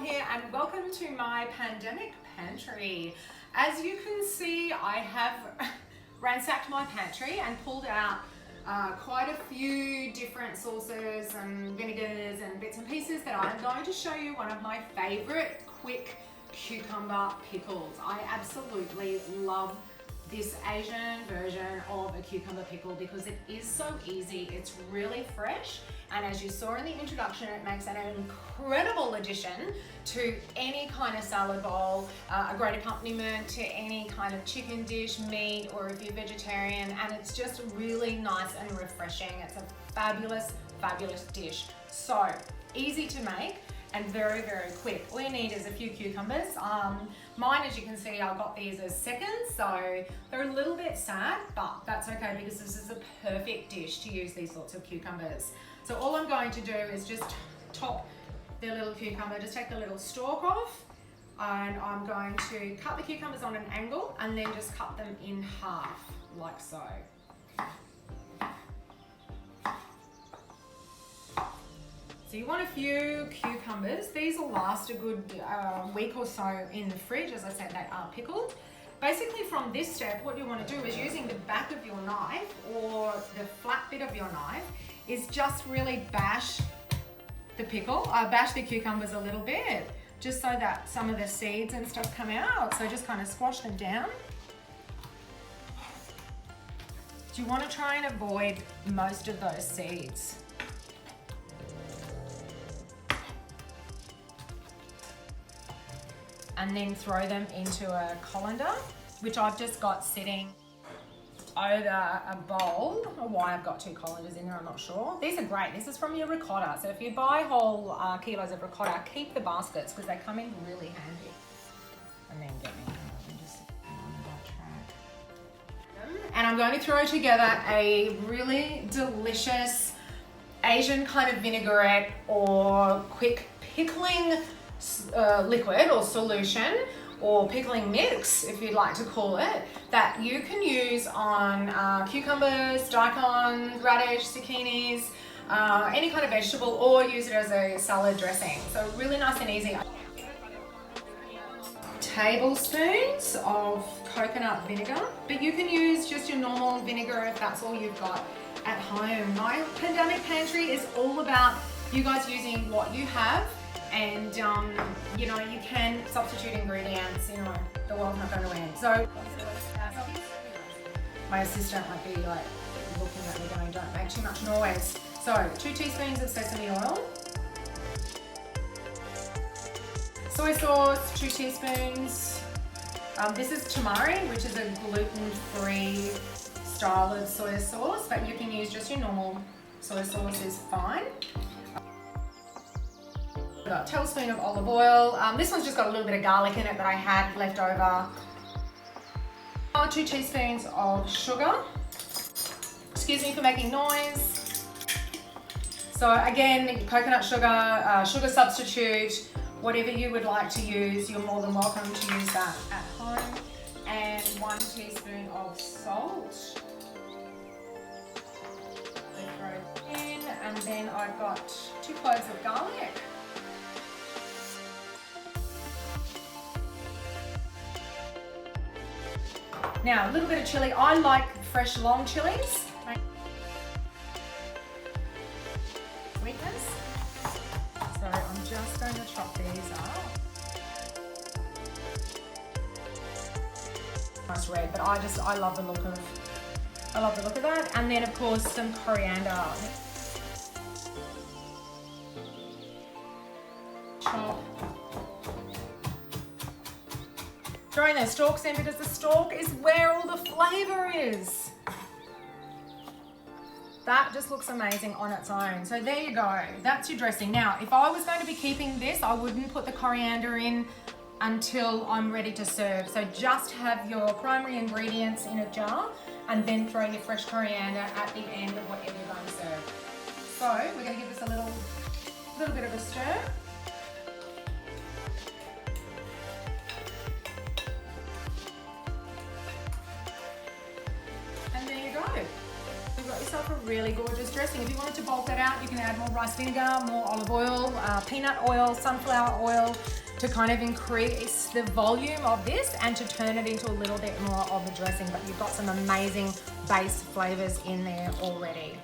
Dom here and welcome to my pandemic pantry. As you can see, I have ransacked my pantry and pulled out quite a few different sauces and vinegars and bits and pieces that I'm going to show you one of my favorite quick cucumber pickles. I absolutely love this Asian version of a cucumber pickle because it is so easy, it's really fresh, and as you saw in the introduction, it makes an incredible addition to any kind of salad bowl, a great accompaniment to any kind of chicken dish, meat, or if you're vegetarian, and it's just really nice and refreshing. It's a fabulous, fabulous dish. So easy to make and very, very quick. All you need is a few cucumbers. Mine, as you can see, I got these as seconds, so they're a little bit sad, but that's okay because this is a perfect dish to use these sorts of cucumbers. So all I'm going to do is just top the little cucumber, just take the little stalk off, and I'm going to cut the cucumbers on an angle and then just cut them in half, like so. So you want a few cucumbers. These will last a good week or so in the fridge. As I said, they are pickled. Basically from this step, what you want to do is using the back of your knife or the flat bit of your knife is just really bash the bash the cucumbers a little bit, just so that some of the seeds and stuff come out. So just kind of squash them down. You want to try and avoid most of those seeds. And then throw them into a colander, which I've just got sitting over a bowl. I don't know why I've got two colanders in there, I'm not sure. These are great. This is from your ricotta. So if you buy whole kilos of ricotta, keep the baskets because they come in really handy. And then get me, just on that track. And I'm going to throw together a really delicious Asian kind of vinaigrette or quick pickling liquid or solution or pickling mix, if you'd like to call it, that you can use on cucumbers, daikon, radish, zucchinis, any kind of vegetable, or use it as a salad dressing. So really nice and easy. Tablespoons of coconut vinegar, but you can use just your normal vinegar if that's all you've got at home. My pandemic pantry is all about you guys using what you have. And you know, you can substitute ingredients, you know, the world's not going to end. So my assistant might be like looking at me going, don't make too much noise. So 2 teaspoons of sesame oil, soy sauce, 2 teaspoons. This is tamari, which is a gluten-free style of soy sauce, but you can use just your normal soy sauce is fine. A tablespoon of olive oil. This one's just got a little bit of garlic in it that I had left over. 2 teaspoons of sugar. Excuse me for making noise. So again, coconut sugar, sugar substitute, whatever you would like to use, you're more than welcome to use that at home. And 1 teaspoon of salt. Throw it in, and then I've got 2 cloves of garlic. Now, a little bit of chili. I like fresh long chilies. Sweetness. So I'm just going to chop these up. Nice red, but I love the look of that. And then of course some coriander. Chop. Throwing those stalks in because the stalk is where all the flavour is. That just looks amazing on its own. So there you go, that's your dressing. Now, if I was going to be keeping this, I wouldn't put the coriander in until I'm ready to serve. So just have your primary ingredients in a jar and then throw your fresh coriander at the end of whatever you're going to serve. So we're going to give this a little bit of a stir. You've got yourself a really gorgeous dressing. If you wanted to bulk that out, you can add more rice vinegar, more olive oil, peanut oil, sunflower oil, to kind of increase the volume of this and to turn it into a little bit more of a dressing, but you've got some amazing base flavors in there already.